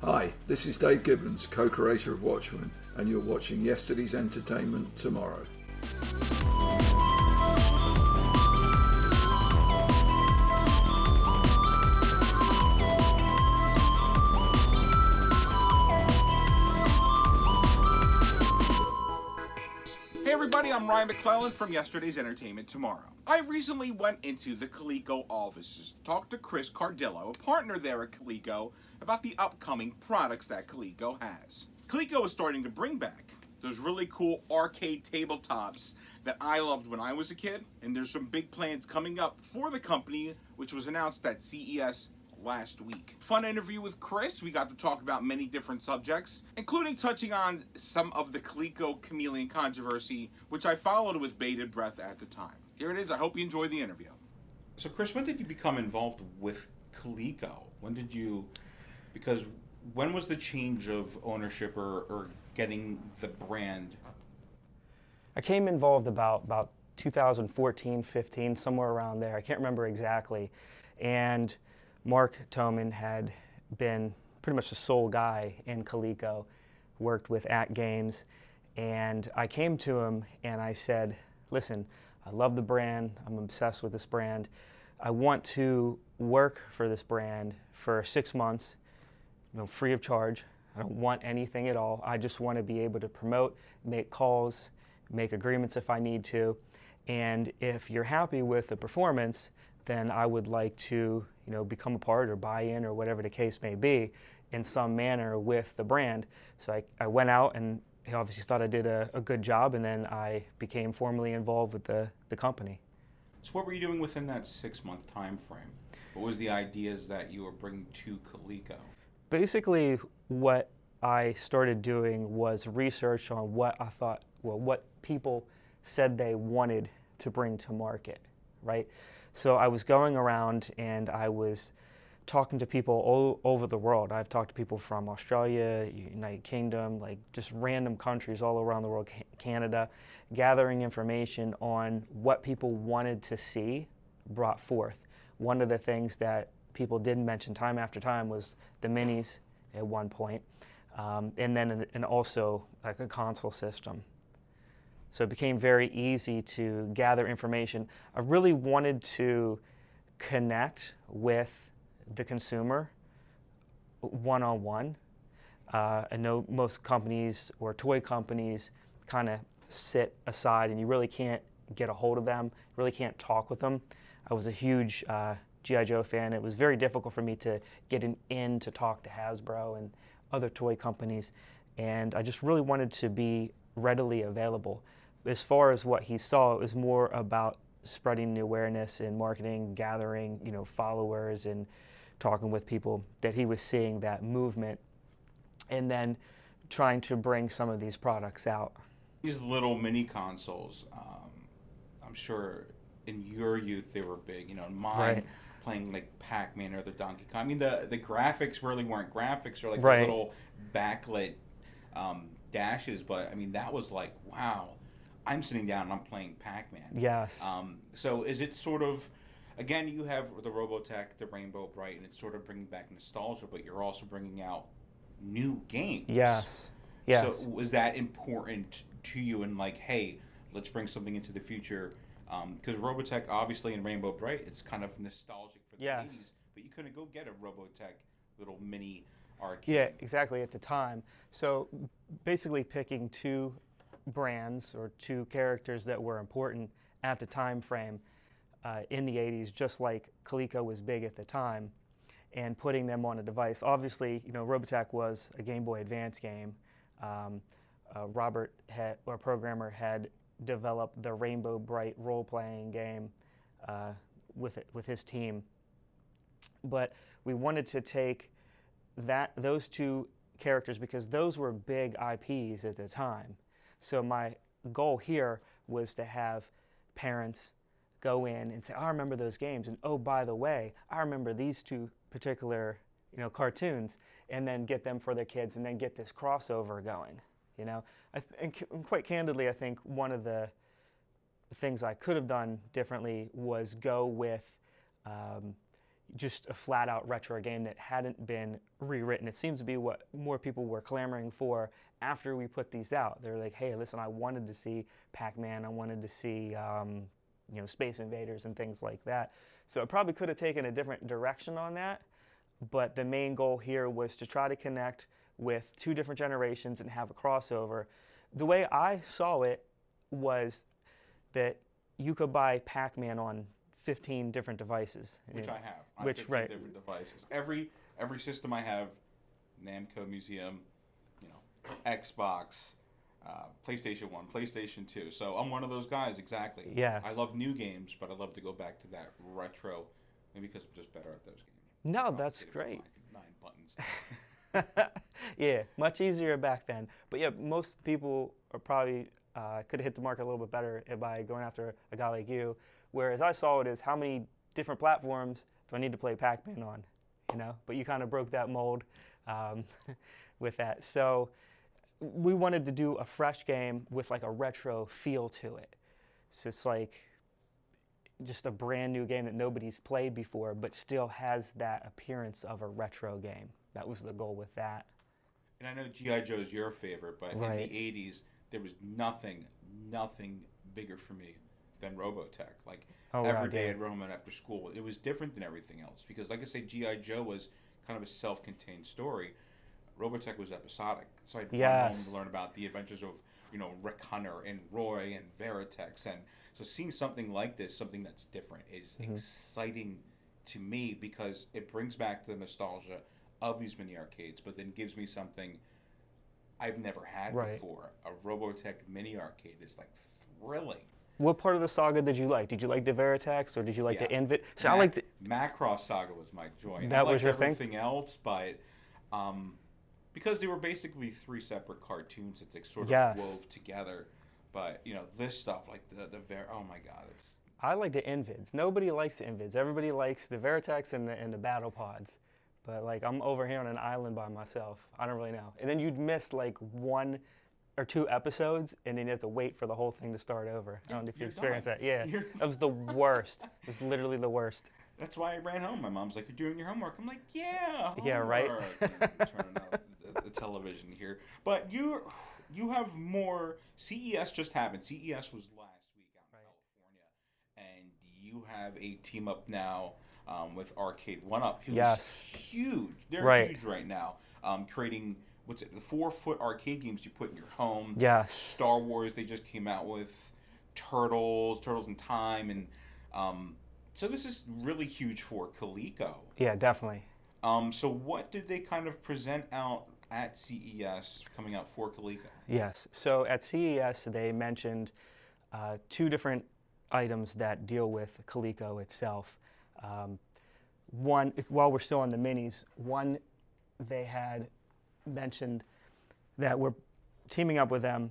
Hi, this is Dave Gibbons, co-creator of Watchmen, and you're watching Yesterday's Entertainment Tomorrow. Hey everybody, I'm Ryan McClellan from Yesterday's Entertainment Tomorrow. I recently went into the Coleco offices to talk to Chris Cardillo, a partner there at Coleco, about the upcoming products that Coleco has. Coleco is starting to bring back those really cool arcade tabletops that I loved when I was a kid, and there's some big plans coming up for the company, which was announced at CES last week. Fun interview with Chris. We got to talk about many different subjects, including touching on some of the Coleco Chameleon controversy, which I followed with bated breath at the time. Here it is. I hope you enjoy the interview. So Chris, when did you become involved with Coleco? When was the change of ownership or getting the brand? I came involved about 2014, 15, somewhere around there. I can't remember exactly. And Mark Toman had been pretty much the sole guy in Coleco, worked with At Games, and I came to him and I said, listen, I love the brand, I'm obsessed with this brand. I want to work for this brand for 6 months, free of charge. I don't want anything at all. I just want to be able to promote, make calls, make agreements if I need to, and if you're happy with the performance, then I would like to become a part or buy in or whatever the case may be in some manner with the brand. So I went out and he obviously thought I did a good job, and then I became formally involved with the company. So what were you doing within that 6-month time frame? What was the ideas that you were bringing to Coleco? Basically, what I started doing was research on what I thought, what people said they wanted to bring to market, right? So I was going around and I was talking to people all over the world. I've talked to people from Australia, United Kingdom, like just random countries all around the world, Canada, gathering information on what people wanted to see brought forth. One of the things that people didn't mention time after time was the minis at one point, and also like a console system. So it became very easy to gather information. I really wanted to connect with the consumer one-on-one. I know most companies or toy companies kind of sit aside and you really can't get a hold of them, really can't talk with them. I was a huge G.I. Joe fan. It was very difficult for me to get in to talk to Hasbro and other toy companies, and I just really wanted to be readily available. As far as what he saw, it was more about spreading the awareness and marketing, gathering, followers and talking with people that he was seeing that movement, and then trying to bring some of these products out. These little mini consoles, I'm sure in your youth they were big. In mine, right, playing like Pac-Man or the Donkey Kong. I mean, the graphics really weren't graphics, or like right, those little backlit dashes, but I mean that was like, wow. I'm sitting down and I'm playing Pac-Man. Yes. So is it sort of, again, you have the Robotech, the Rainbow Brite, and it's sort of bringing back nostalgia, but you're also bringing out new games. Yes. Yes. So was that important to you in like, hey, let's bring something into the future? Because Robotech, obviously, and Rainbow Brite, it's kind of nostalgic for the 80s, but you couldn't go get a Robotech little mini arcade. Yeah, exactly, at the time. So basically picking two brands or two characters that were important at the time frame in the 80s, just like Coleco was big at the time, and putting them on a device. Obviously, Robotech was a Game Boy Advance game. Robert, our programmer, had developed the Rainbow Brite role-playing game with his team. But we wanted to take those two characters because those were big IPs at the time. So my goal here was to have parents go in and say, I remember those games, and oh, by the way, I remember these two particular cartoons, and then get them for their kids and then get this crossover going. And quite candidly, I think one of the things I could have done differently was go with just a flat-out retro game that hadn't been rewritten. It seems to be what more people were clamoring for after we put these out. They're like, hey, listen, I wanted to see Pac-Man, I wanted to see Space Invaders and things like that. So it probably could have taken a different direction on that, but the main goal here was to try to connect with two different generations and have a crossover. The way I saw it was that you could buy Pac-Man on 15 different devices. Which I have. On Which, 15 right. different devices. Every system I have, Namco Museum, Xbox, PlayStation 1, PlayStation 2. So I'm one of those guys, exactly. Yes. I love new games, but I love to go back to that retro, maybe because I'm just better at those games. No, that's great. 9 buttons. Yeah, much easier back then. But yeah, most people are probably could have hit the mark a little bit better by going after a guy like you. Whereas I saw it as how many different platforms do I need to play Pac-Man on, But you kind of broke that mold with that. So we wanted to do a fresh game with like a retro feel to it. So it's like just a brand new game that nobody's played before, but still has that appearance of a retro game. That was the goal with that. And I know G.I. Joe's your favorite, but Right. in the 80s, there was nothing bigger for me than Robotech. Like, every day I'd run after school. It was different than everything else because, like I say, G.I. Joe was kind of a self-contained story. Robotech was episodic. So I'd run home to learn about the adventures of, Rick Hunter and Roy and Veritex. And so seeing something like this, something that's different, is exciting to me because it brings back the nostalgia of these mini arcades, but then gives me something I've never had before. A Robotech mini arcade is like thrilling. What part of the saga did you like? Did you like the Veritex or did you like the Invid? So I liked Macross Saga was my joy. That was your thing? Everything else, but because they were basically 3 separate cartoons that they sort of wove together. But this stuff like oh my God, it's. I like the Invids. Nobody likes the Invids. Everybody likes the Veritex and the Battle Pods. But like I'm over here on an island by myself. I don't really know. And then you'd miss like 1 or 2 episodes, and then you have to wait for the whole thing to start over. I don't know if you experienced that. Yeah, that was the worst. It was literally the worst. That's why I ran home. My mom's like, "You're doing your homework." I'm like, "Yeah, homework." Yeah, right. Turning out the television here, but you have more. CES just happened. CES was last week out in California, and you have a team up now with Arcade 1UP, who's huge. They're huge right now, creating. What's it? The 4-foot arcade games you put in your home. Yes. Star Wars. They just came out with Turtles in Time, and so this is really huge for Coleco. Yeah, definitely. So what did they kind of present out at CES coming out for Coleco? Yes. So at CES they mentioned 2 different items that deal with Coleco itself. One, while we're still on the minis, one they had mentioned that we're teaming up with them.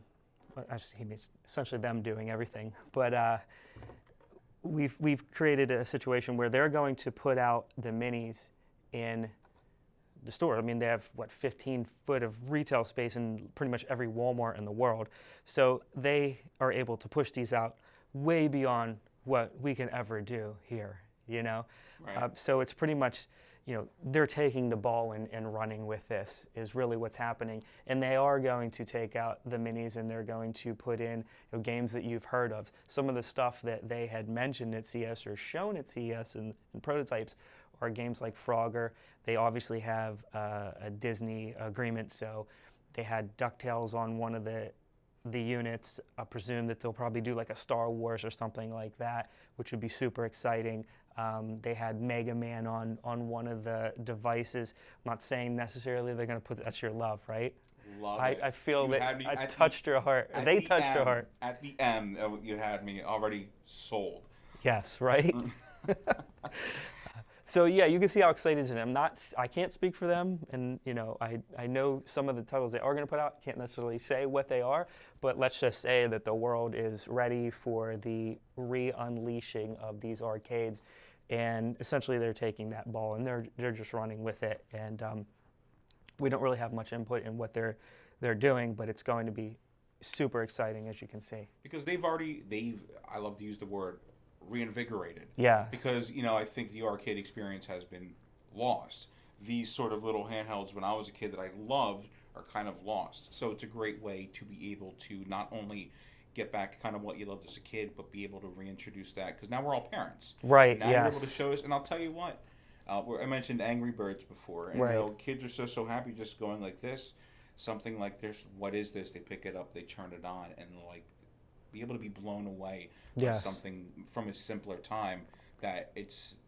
Well, actually, it's essentially them doing everything. But we've created a situation where they're going to put out the minis in the store. I mean, they have 15 foot of retail space in pretty much every Walmart in the world. So they are able to push these out way beyond what we can ever do here. Right. So it's pretty much. They're taking the ball and running with this is really what's happening. And they are going to take out the minis and they're going to put in games that you've heard of. Some of the stuff that they had mentioned at CES or shown at CES in prototypes are games like Frogger. They obviously have a Disney agreement, so they had DuckTales on one of the units. I presume that they'll probably do like a Star Wars or something like that, which would be super exciting. They had Mega Man on one of the devices. I'm not saying necessarily they're going to put that's your love, right? Love it. I feel that I touched your heart. They touched your heart. At the end, you had me already sold. Yes, right? So yeah, you can see how excited I am. I can't speak for them, and I know some of the titles they are going to put out. Can't necessarily say what they are, but let's just say that the world is ready for the re-unleashing of these arcades, and essentially they're taking that ball and they're just running with it. And we don't really have much input in what they're doing, but it's going to be super exciting, as you can see. Because I love to use the word reinvigorated. Yes. Because, you know, I think the arcade experience has been lost. These sort of little handhelds when I was a kid that I loved are kind of lost. So it's a great way to be able to not only get back kind of what you loved as a kid, but be able to reintroduce that. Because now we're all parents. Right, now you're able to yes. show us, and I'll tell you what, I mentioned Angry Birds before, and Right. you know, kids are so happy just going like this, something like this. What is this? They pick it up, they turn it on, and like be able to be blown away by Yes. something from a simpler time. That it's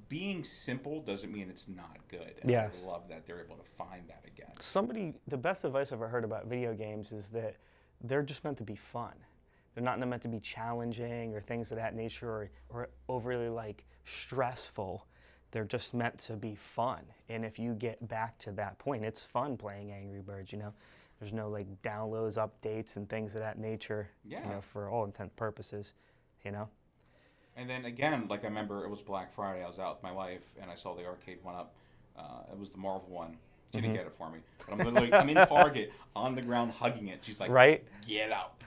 being simple doesn't mean it's not good. And Yes. I love that they're able to find that again. The best advice I've ever heard about video games is that they're just meant to be fun. They're not meant to be challenging or things of that nature or overly like stressful. They're just meant to be fun. And if you get back to that point, it's fun playing Angry Birds, you know. There's no like downloads, updates, and things of that nature, Yeah. you know, for all intent purposes, you know. And then again, like I remember it was Black Friday. I was out with my wife and I saw the arcade one up. It was the Marvel one. She didn't get it for me. But I'm in Target on the ground hugging it. She's like, Right? Get out.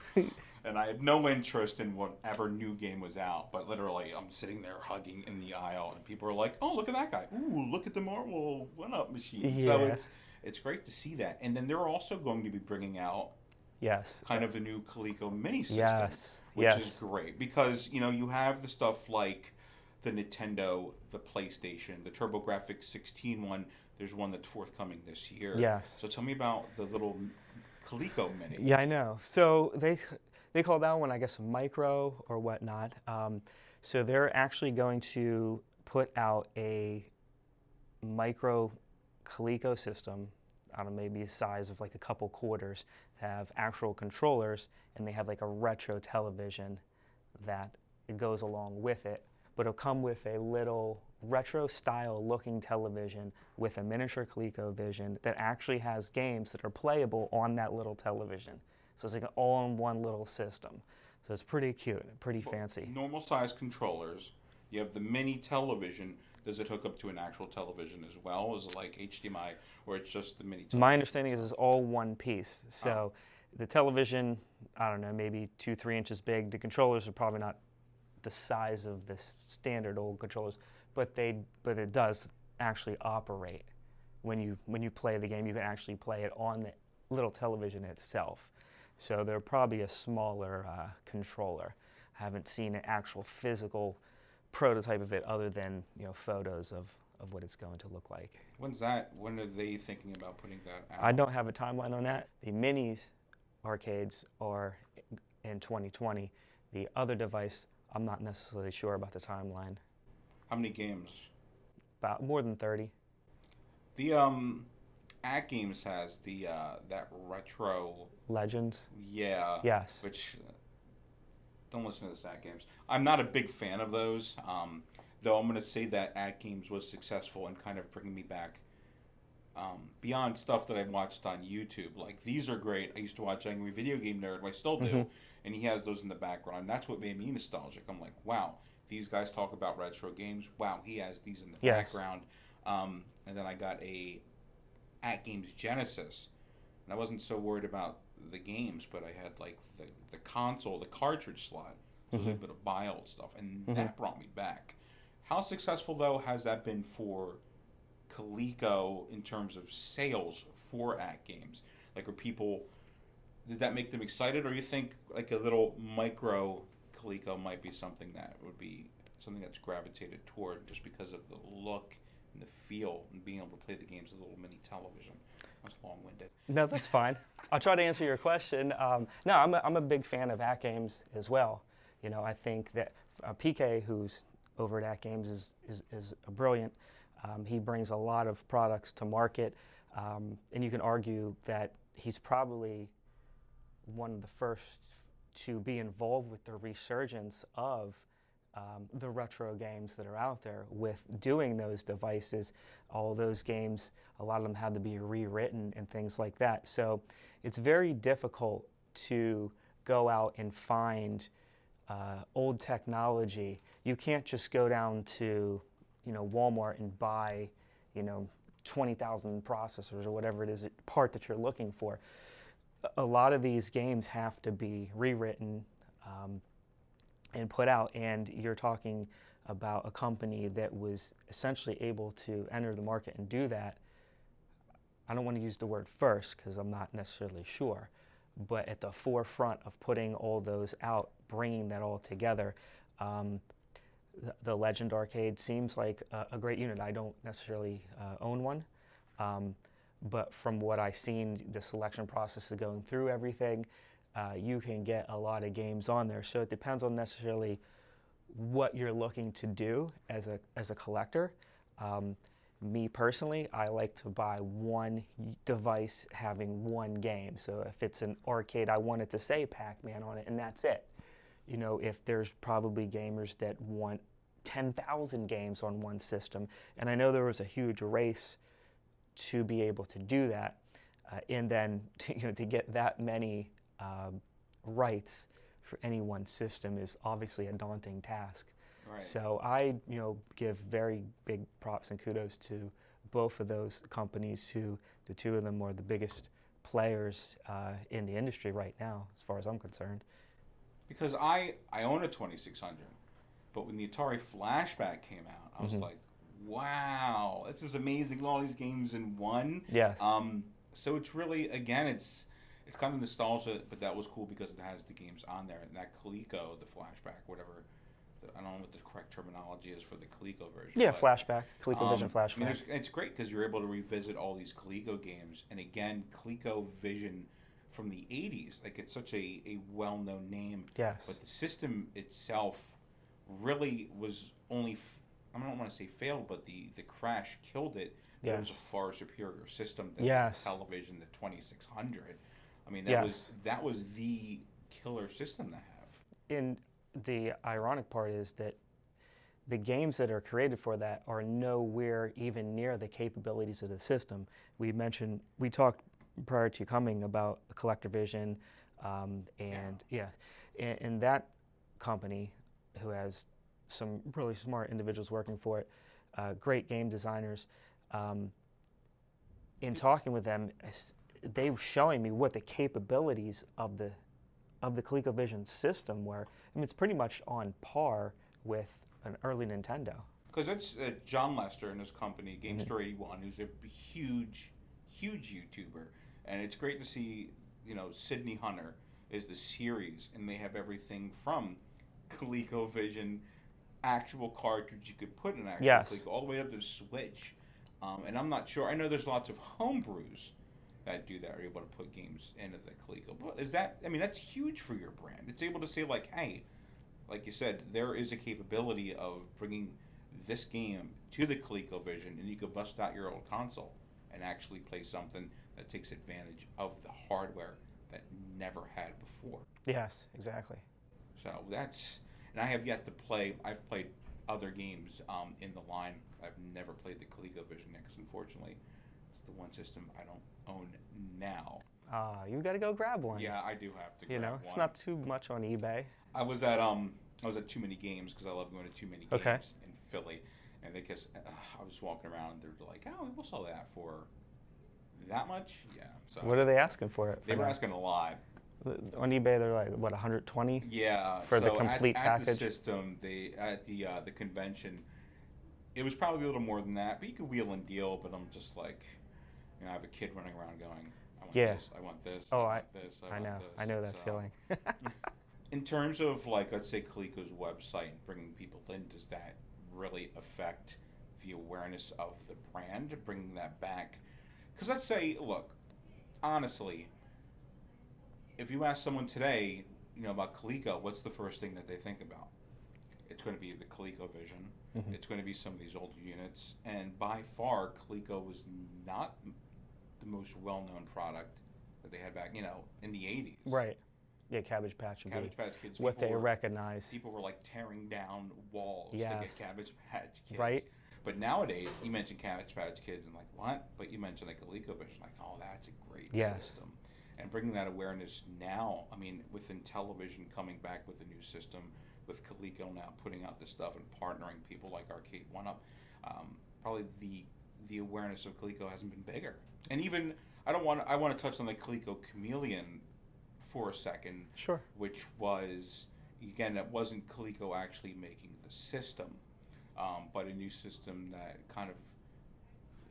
And I had no interest in whatever new game was out. But literally, I'm sitting there hugging in the aisle. And people are like, oh, look at that guy. Ooh, look at the Marvel one-up machine. Yeah. So it's great to see that. And then they're also going to be bringing out Yes. kind of the new Coleco mini system. Yes. Which Yes. is great because, you know, you have the stuff like the Nintendo, the PlayStation, the TurboGrafx 16 one. There's one that's forthcoming this year. Yes. So tell me about the little Coleco mini. Yeah, I know. So they call that one, I guess, a micro or whatnot. So they're actually going to put out a micro Coleco system, I don't know, maybe the size of like a couple quarters, to have actual controllers, and they have like a retro television that it goes along with it. But it'll come with a little retro style looking television with a miniature ColecoVision that actually has games that are playable on that little television. So it's like an all-in-one little system. So it's pretty cute, pretty fancy. Normal size controllers. You have the mini television. Does it hook up to an actual television as well? Is it like HDMI, or it's just the mini television? My understanding is it's all one piece. So the television, I don't know, maybe 2-3 inches big. The controllers are probably not the size of the standard old controllers, but it does actually operate. When you play the game, you can actually play it on the little television itself. So they're probably a smaller controller. I haven't seen an actual physical prototype of it other than, you know, photos of what it's going to look like. When are they thinking about putting that out? I don't have a timeline on that. The minis arcades are in 2020. The other device, I'm not necessarily sure about the timeline. How many games? About more than 30. The At Games has the that retro. Legends? Yeah. Yes. Which don't listen to this At Games. I'm not a big fan of those. Though I'm going to say that At Games was successful in kind of bringing me back beyond stuff that I watched on YouTube. Like, these are great. I used to watch Angry Video Game Nerd, I still do, and he has those in the background. That's what made me nostalgic. I'm like, wow, these guys talk about retro games. Wow, he has these in the background. And then I got a At Games Genesis, and I wasn't so worried about the games, but I had like the console, the cartridge slot. So it was a bit of buy old stuff, and that brought me back. How successful, though, has that been for Coleco in terms of sales for At Games? Like, did that make them excited, or you think like a little micro Coleco might be something that would be something that's gravitated toward just because of the look and the feel and being able to play the games with a little mini television? That's long-winded. No, that's fine. I'll try to answer your question. No, I'm a big fan of At Games as well. You know, I think that PK, who's over at At Games, is brilliant. He brings a lot of products to market, and you can argue that he's probably one of the first to be involved with the resurgence of the retro games that are out there with doing those devices. All those games, a lot of them had to be rewritten and things like that. So it's very difficult to go out and find old technology. You can't just go down to, you know, Walmart and buy, you know, 20,000 processors or whatever it is, part that you're looking for. A lot of these games have to be rewritten. and put out. And you're talking about a company that was essentially able to enter the market and do that. I don't want to use the word first because I'm not necessarily sure, but at the forefront of putting all those out, bringing that all together. The Legend Arcade seems like a great unit. I don't necessarily own one, but from what I've seen, the selection process of going through everything, you can get a lot of games on there. So it depends on necessarily what you're looking to do as a collector. Me personally, I like to buy one device having one game. So if it's an arcade, I want it to say Pac-Man on it, and that's it. You know, if there's probably gamers that want 10,000 games on one system, and I know there was a huge race to be able to do that, and then to get that many rights for any one system is obviously a daunting task. Right. So I, give very big props and kudos to both of those companies, who the two of them are the biggest players in the industry right now, as far as I'm concerned. Because I own a 2600, but when the Atari Flashback came out, I was like, wow, this is amazing, all these games in one. Yes. So it's really, again, it's kind of nostalgia, but that was cool because it has the games on there. And that Coleco, the Flashback, whatever, I don't know what the correct terminology is for the Coleco version. Yeah, Flashback, ColecoVision Flashback. I mean, it's great because you're able to revisit all these Coleco games. And again, ColecoVision from the 80s, like it's such a well-known name. Yes. But the system itself really was only, I don't want to say failed, but the crash killed it. Yes. It was a far superior system than yes. the television, the 2600. I mean, yes. that was the killer system to have. And the ironic part is that the games that are created for that are nowhere even near the capabilities of the system. We talked prior to coming about CollectorVision, and that company, who has some really smart individuals working for it, great game designers. In talking with them, they were showing me what the capabilities of the ColecoVision system were. I mean, it's pretty much on par with an early Nintendo. Because it's John Lester and his company, GameStore81, who's a huge YouTuber, and it's great to see, Sydney Hunter is the series, and they have everything from ColecoVision, actual cartridge you could put in actual Coleco, all the way up to the Switch. And I'm not sure. I know there's lots of homebrews that do that, are able to put games into the Coleco. But that's huge for your brand. It's able to say, like, hey, like you said, there is a capability of bringing this game to the ColecoVision, and you could bust out your old console and actually play something that takes advantage of the hardware that never had before. Yes, exactly. So and I have yet to play. I've played other games in the line. I've never played the ColecoVision because unfortunately, it's the one system I don't own now. You got to go grab one. Yeah, I do have to. Grab one. It's not too much on eBay. I was at Too Many Games because I love going to Too Many Games in Philly, and because I was walking around, and they're like, "Oh, we'll sell that for that much." Yeah. So what are they asking for it? They were asking a lot. On eBay, they're like, what, 120? Yeah. For the complete package. At the system, at the convention, it was probably a little more than that, but you could wheel and deal. But I'm just like, I have a kid running around going, "I want this, I want this, I want this, I want this." I know that feeling. In terms of, like, let's say Coleco's website and bringing people in, does that really affect the awareness of the brand, bringing that back? Because let's say, look, honestly, if you ask someone today, about Coleco, what's the first thing that they think about? It's going to be the ColecoVision. Mm-hmm. It's going to be some of these older units. And by far, Coleco was not the most well-known product that they had back, in the 80s. Right. Yeah, Cabbage Patch Kids. What they recognize. People were like tearing down walls to get Cabbage Patch Kids. Right. But nowadays, you mention Cabbage Patch Kids and like, what? But you mention like ColecoVision, like, oh, that's a great system. And bringing that awareness now, with Intellivision coming back with a new system, with Coleco now putting out this stuff and partnering people like Arcade 1-Up, probably the awareness of Coleco hasn't been bigger. And even, I want to touch on the Coleco Chameleon for a second. Sure. Which was, again, it wasn't Coleco actually making the system, but a new system that kind of,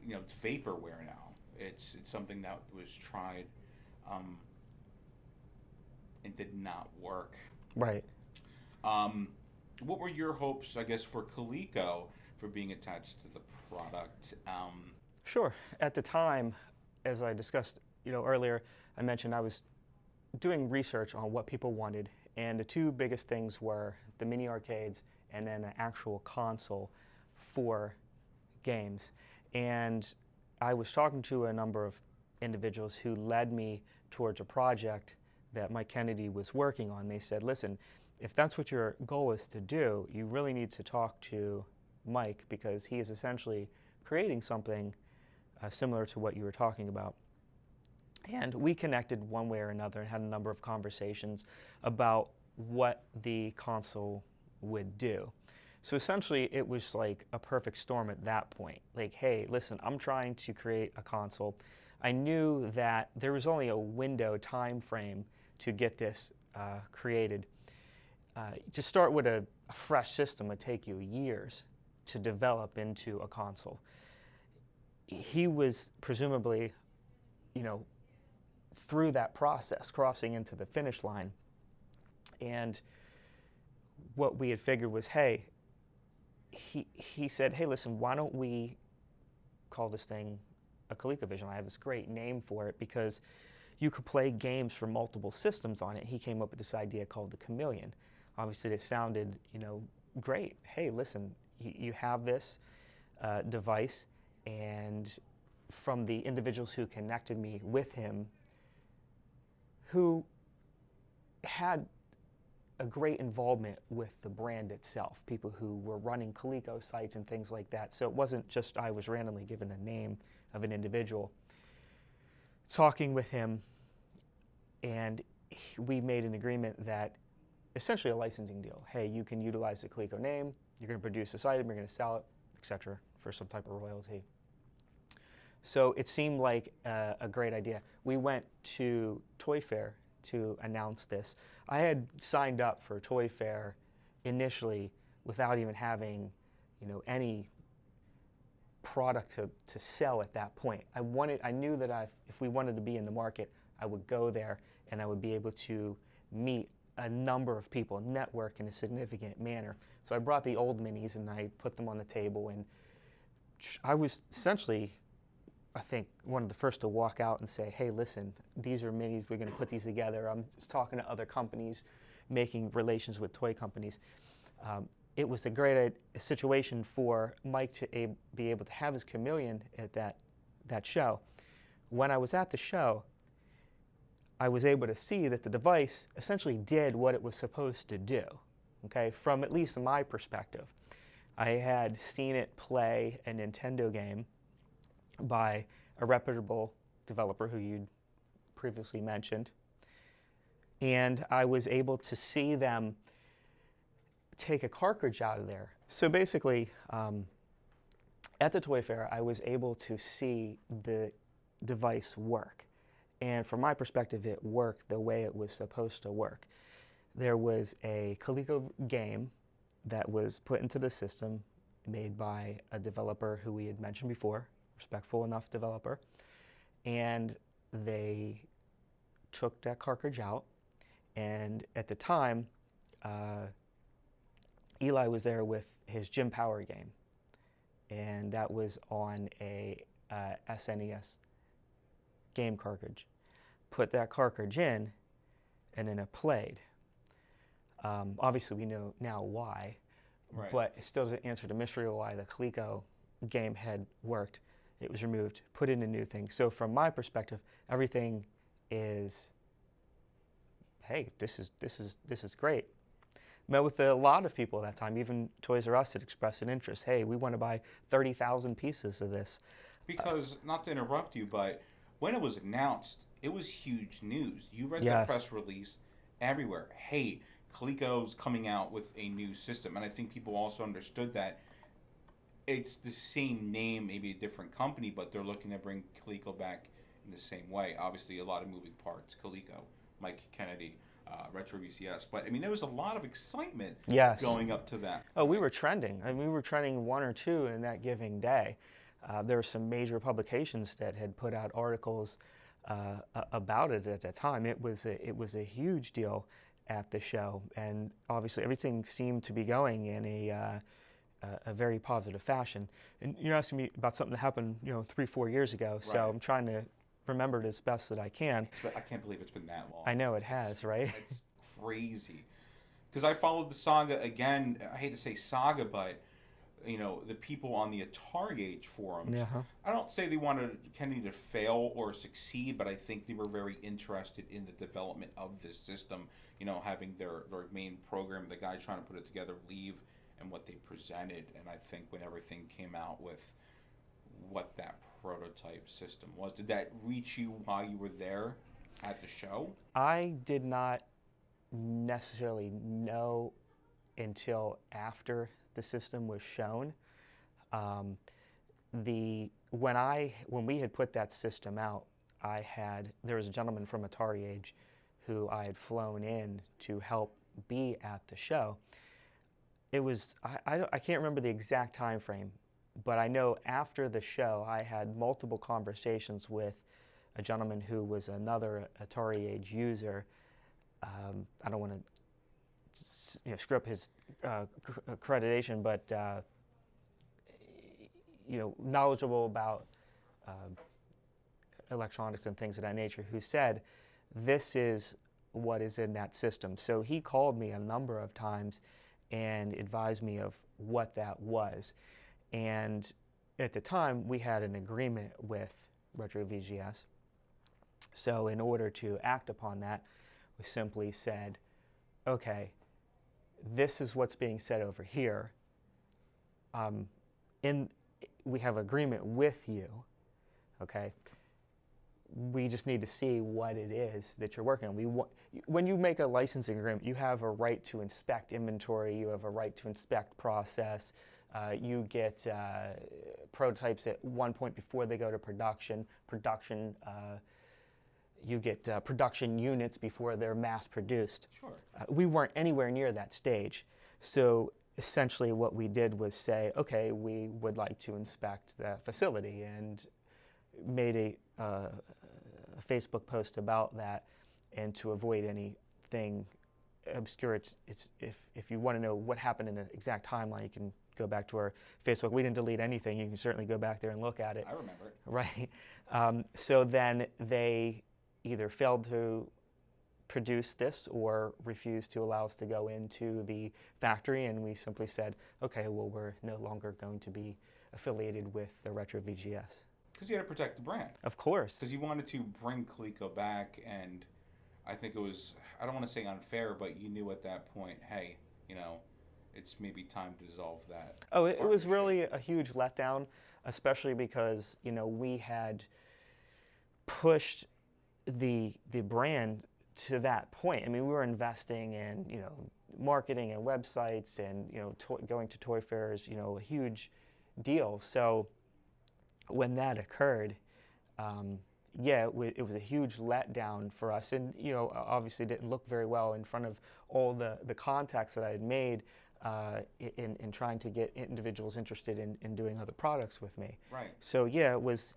it's vaporware now. It's something that was tried and did not work. Right. What were your hopes, I guess, for Coleco for being attached to the product? Sure. At the time, as I discussed, earlier, I mentioned I was doing research on what people wanted, and the two biggest things were the mini arcades and then an actual console for games. And I was talking to a number of individuals who led me towards a project that Mike Kennedy was working on. They said, listen, if that's what your goal is to do, you really need to talk to Mike, because he is essentially creating something similar to what you were talking about. And we connected one way or another and had a number of conversations about what the console would do. So essentially, it was like a perfect storm at that point. Like, hey, listen, I'm trying to create a console. I knew that there was only a window time frame to get this created. To start with a fresh system would take you years to develop into a console. He was presumably, through that process, crossing into the finish line. And what we had figured was, hey, he said, hey, listen, why don't we call this thing a ColecoVision? I have this great name for it because you could play games for multiple systems on it. He came up with this idea called the Chameleon. Obviously, it sounded, great. Hey, listen, you have this device, and from the individuals who connected me with him, who had a great involvement with the brand itself, people who were running Coleco sites and things like that. So it wasn't just I was randomly given a name of an individual. Talking with him, and we made an agreement that essentially a licensing deal. Hey, you can utilize the Coleco name, you're going to produce this item, you're going to sell it, etc., for some type of royalty. So it seemed like a great idea. We went to Toy Fair to announce this. I had signed up for Toy Fair initially without even having, any product to sell at that point. I knew that if we wanted to be in the market, I would go there and I would be able to meet a number of people, network in a significant manner. So I brought the old minis and I put them on the table, and I was essentially, I think, one of the first to walk out and say, hey, listen, these are minis, we're going to put these together. I'm just talking to other companies, making relations with toy companies. It was a great situation for Mike to be able to have his Chameleon at that show. When I was at the show, I was able to see that the device essentially did what it was supposed to do, okay, from at least my perspective. I had seen it play a Nintendo game by a reputable developer who you'd previously mentioned, and I was able to see them take a cartridge out of there. So basically, at the Toy Fair, I was able to see the device work. And from my perspective, it worked the way it was supposed to work. There was a Coleco game that was put into the system, made by a developer who we had mentioned before, respectful enough developer, and they took that cartridge out, and at the time, Eli was there with his Jim Power game, and that was on a SNES game cartridge. Put that cartridge in, and then it played. Obviously, we know now why, right, but it still doesn't answer the mystery of why the Coleco game had worked. It was removed, put in a new thing. So from my perspective, everything is, hey, this is great. Met with a lot of people at that time, even Toys R Us had expressed an interest. Hey, we want to buy 30,000 pieces of this. Because, not to interrupt you, but when it was announced, it was huge news. You read Yes. the press release everywhere. Hey, Coleco's coming out with a new system. And I think people also understood that it's the same name, maybe a different company, but they're looking to bring Coleco back in the same way. Obviously, a lot of moving parts. Coleco, Mike Kennedy. Retro VCS. But I mean, there was a lot of excitement Yes. going up to that. Oh, we were trending. I mean, we were trending 1 or 2 in that giving day. There were some major publications that had put out articles about it at that time. It was a huge deal at the show, and obviously everything seemed to be going in a very positive fashion. And you're asking me about something that happened, 3-4 years ago. So I'm trying to remember it as best that I can. I can't believe it's been that long. I know it has, right? It's crazy. Because I followed the saga again. I hate to say saga, but the people on the Atari Age forums. I don't say they wanted Kennedy to fail or succeed, but I think they were very interested in the development of this system. Having their main program, the guy trying to put it together, leave, and what they presented. And I think when everything came out with what that prototype system was, did that reach you while you were there at the show? I did not necessarily know until after the system was shown. When we had put that system out, there was a gentleman from Atari Age who I had flown in to help be at the show. It was I can't remember the exact time frame, but I know after the show I had multiple conversations with a gentleman who was another Atari Age user. I don't want to screw up his accreditation, but knowledgeable about electronics and things of that nature, who said, this is what is in that system. So he called me a number of times and advised me of what that was. And at the time, we had an agreement with Retro VGS. So in order to act upon that, we simply said, okay, this is what's being said over here. We have agreement with you, okay? We just need to see what it is that you're working on. When you make a licensing agreement, you have a right to inspect inventory, you have a right to inspect process, you get prototypes at one point before they go to production. You get production units before they're mass produced. Sure. We weren't anywhere near that stage. So essentially what we did was say, okay, we would like to inspect the facility, and made a Facebook post about that. And to avoid anything obscure, if you want to know what happened in the exact timeline, you can go back to our Facebook. We didn't delete anything. You can certainly go back there and look at it. I remember it. Right. So then they either failed to produce this or refused to allow us to go into the factory, and we simply said, okay, well, we're no longer going to be affiliated with the Retro VGS. Because you had to protect the brand. Of course. Because you wanted to bring Coleco back, and I think it was, I don't want to say unfair, but you knew at that point, hey, it's maybe time to dissolve that. Oh, it was really a huge letdown, especially because, we had pushed the brand to that point. I mean, we were investing in, marketing and websites and, going to toy fairs, a huge deal. So when that occurred, it was a huge letdown for us, and obviously didn't look very well in front of all the contacts that I had made in trying to get individuals interested in doing other products with me. Right. So it was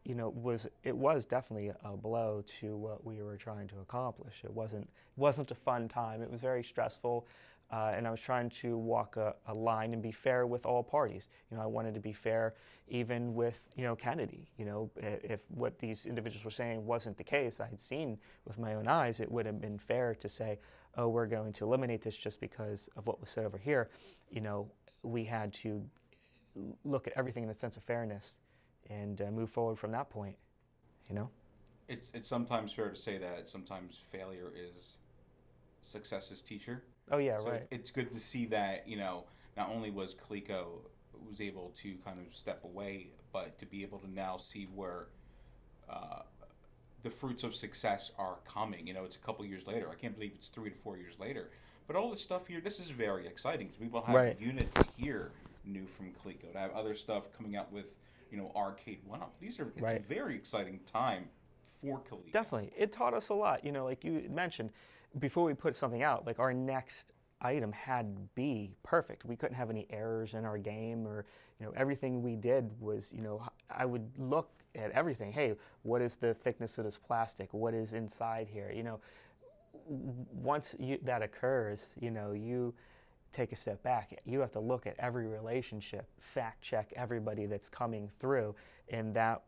definitely a blow to what we were trying to accomplish. It wasn't a fun time. It was very stressful. And I was trying to walk a line and be fair with all parties. I wanted to be fair even with, Kennedy. If what these individuals were saying wasn't the case, I had seen with my own eyes, it would have been fair to say, oh, we're going to eliminate this just because of what was said over here. We had to look at everything in a sense of fairness and move forward from that point, It's sometimes fair to say that sometimes failure is success's teacher. Oh, yeah, so right. It's good to see that, not only was Coleco was able to kind of step away, but to be able to now see where the fruits of success are coming. It's a couple years later. I can't believe it's 3 to 4 years later. But all this stuff here, this is very exciting. We will have units here new from Coleco. To have other stuff coming out with, arcade one-up. It's a very exciting time for Coleco. Definitely. It taught us a lot. Like you mentioned, before we put something out, like our next item had to be perfect. We couldn't have any errors in our game, or everything we did was, I would look at everything. Hey, what is the thickness of this plastic? What is inside here? Once that occurs, you take a step back. You have to look at every relationship, fact check everybody that's coming through, and that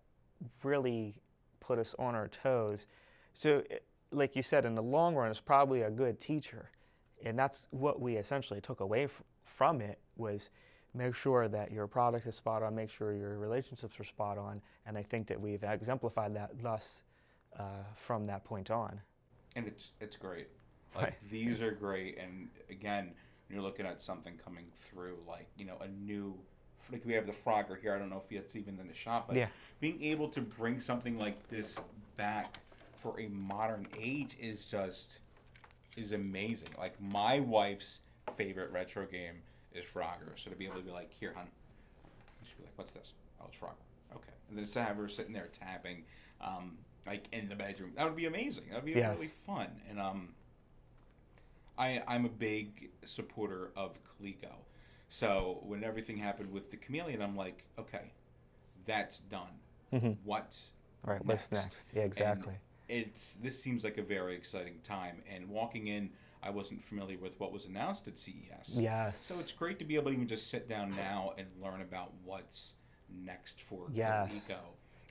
really put us on our toes. So, like you said, in the long run, it's probably a good teacher, and that's what we essentially took away from it, was make sure that your product is spot on, make sure your relationships are spot on, and I think that we've exemplified that thus from that point on. And it's great. Like, these are great, and again, when you're looking at something coming through, like, a new, like we have the Frogger here, I don't know if it's even in the shop, but being able to bring something like this back for a modern age is amazing. Like, my wife's favorite retro game is Frogger, so to be able to be like, here, hon, she'd be like, what's this? Oh, it's Frogger. Okay. And then to have her sitting there tapping, like in the bedroom, that would be amazing. That would be really fun. And I'm a big supporter of Coleco. So when everything happened with the Chameleon, I'm like, okay, that's done. Mm-hmm. What's next? Yeah, exactly. And this seems like a very exciting time. And walking in, I wasn't familiar with what was announced at CES. Yes. So it's great to be able to even just sit down now and learn about what's next for Coleco.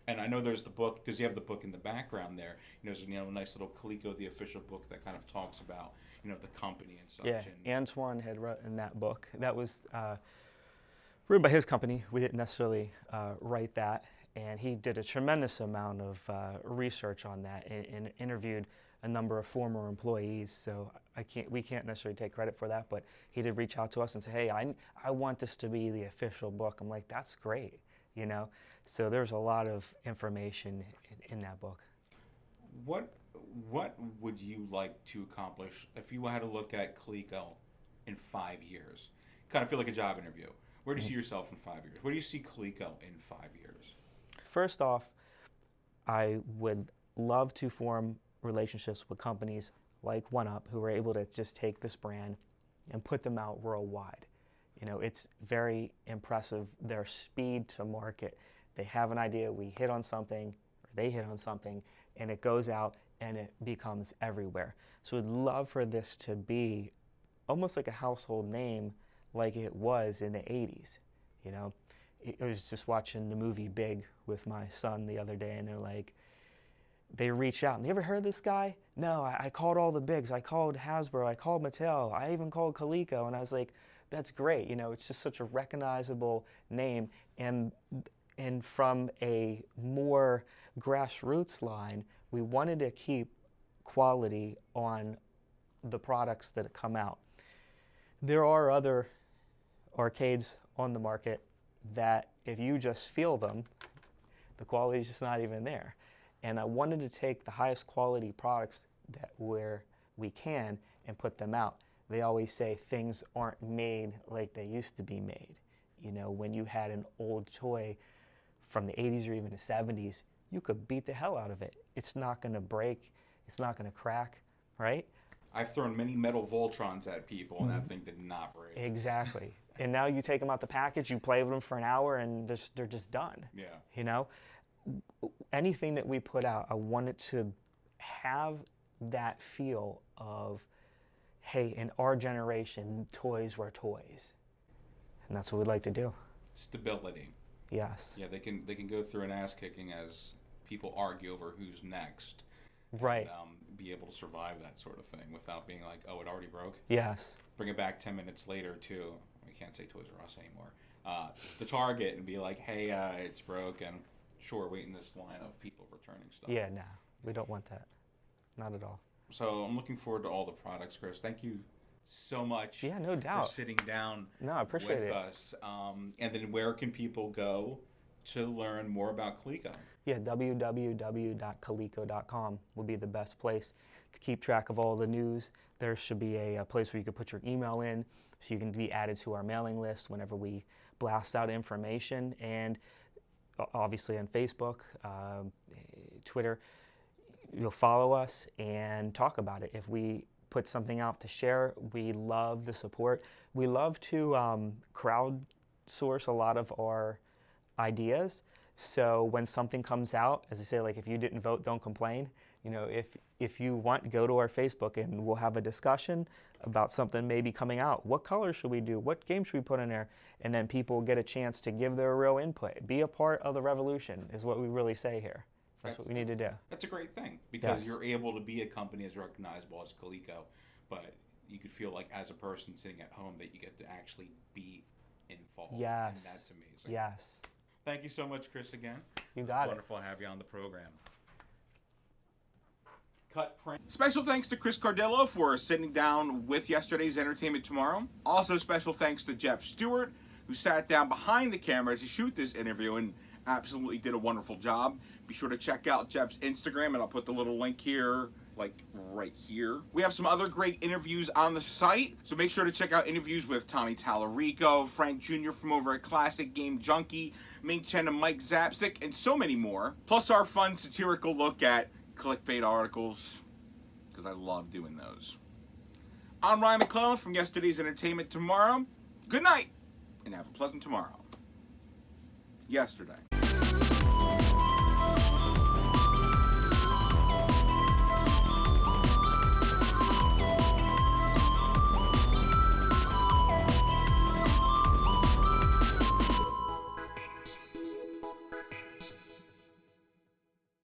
And I know there's the book, because you have the book in the background there. There's a nice little Coleco, the official book that kind of talks about the company and such. Yeah, and Antoine had written that book. That was written by his company. We didn't necessarily write that, and he did a tremendous amount of research on that and interviewed a number of former employees. So we can't necessarily take credit for that, but he did reach out to us and say, hey, I want this to be the official book. I'm like, that's great, So there's a lot of information in that book. What would you like to accomplish if you had to look at Coleco in 5 years? Kind of feel like a job interview. Where do you see yourself in 5 years? Where do you see Coleco in 5 years? First off, I would love to form relationships with companies like OneUp who are able to just take this brand and put them out worldwide. It's very impressive, their speed to market. They have an idea, we hit on something, or they hit on something, and it goes out and it becomes everywhere. So I'd love for this to be almost like a household name like it was in the 80s. I was just watching the movie Big with my son the other day, and they reach out, and you ever heard of this guy? No, I called all the bigs. I called Hasbro, I called Mattel, I even called Coleco, and I was like, that's great. It's just such a recognizable name, and from a more grassroots line, we wanted to keep quality on the products that come out. There are other arcades on the market that if you just feel them, the quality is just not even there. And I wanted to take the highest quality products where we can and put them out. They always say things aren't made like they used to be made. When you had an old toy from the 80s or even the 70s, you could beat the hell out of it. It's not going to break. It's not going to crack, right? I've thrown many metal Voltrons at people, and that thing did not break. Exactly. And now you take them out the package, you play with them for an hour, and they're just done. Yeah. Anything that we put out, I want it to have that feel of, hey, in our generation, toys were toys. And that's what we'd like to do. Stability. Yes. Yeah, they can go through an ass kicking as people argue over who's next. Right. And be able to survive that sort of thing without being like, oh, it already broke. Yes. Bring it back 10 minutes later to, we can't say Toys R Us anymore, the Target, and be like, hey, it's broken. Sure, wait in this line of people returning stuff. Yeah, no, we don't want that. Not at all. So I'm looking forward to all the products, Chris. Thank you so much. Yeah, no doubt. For sitting down I appreciate with it. us. And then where can people go to learn more about Coleco? Yeah, www.coleco.com would be the best place to keep track of all the news. There should be a place where you can put your email in so you can be added to our mailing list whenever we blast out information. And obviously on Facebook, Twitter, you'll follow us and talk about it. If we put something out to share. We love the support. We love to crowdsource a lot of our ideas. So when something comes out, as I say, like if you didn't vote, don't complain. You know, if you want, go to our Facebook and we'll have a discussion about something maybe coming out. What colors should we do? What game should we put in there? And then people get a chance to give their real input. Be a part of the revolution is what we really say here. That's what we need to do. That's a great thing, because Yes. you're able to be a company as recognizable as Coleco, but you could feel like as a person sitting at home that you get to actually be involved. Yes. And that's amazing. Yes. Thank you so much, Chris, again. You got it. Wonderful to have you on the program. Cut print. Special thanks to Chris Cardillo for sitting down with yesterday's Entertainment Tomorrow. Also special thanks to Jeff Stewart, who sat down behind the camera to shoot this interview and absolutely did a wonderful job. Be sure to check out Jeff's Instagram, and I'll put the little link here, like right here. We have some other great interviews on the site, so make sure to check out interviews with Tommy Tallarico, Frank Jr. from over at Classic Game Junkie, Ming Chen and Mike Zapsik, and so many more. Plus our fun satirical look at clickbait articles, because I love doing those. I'm Ryan McClellan from yesterday's Entertainment Tomorrow. Good night, and have a pleasant tomorrow. Yesterday.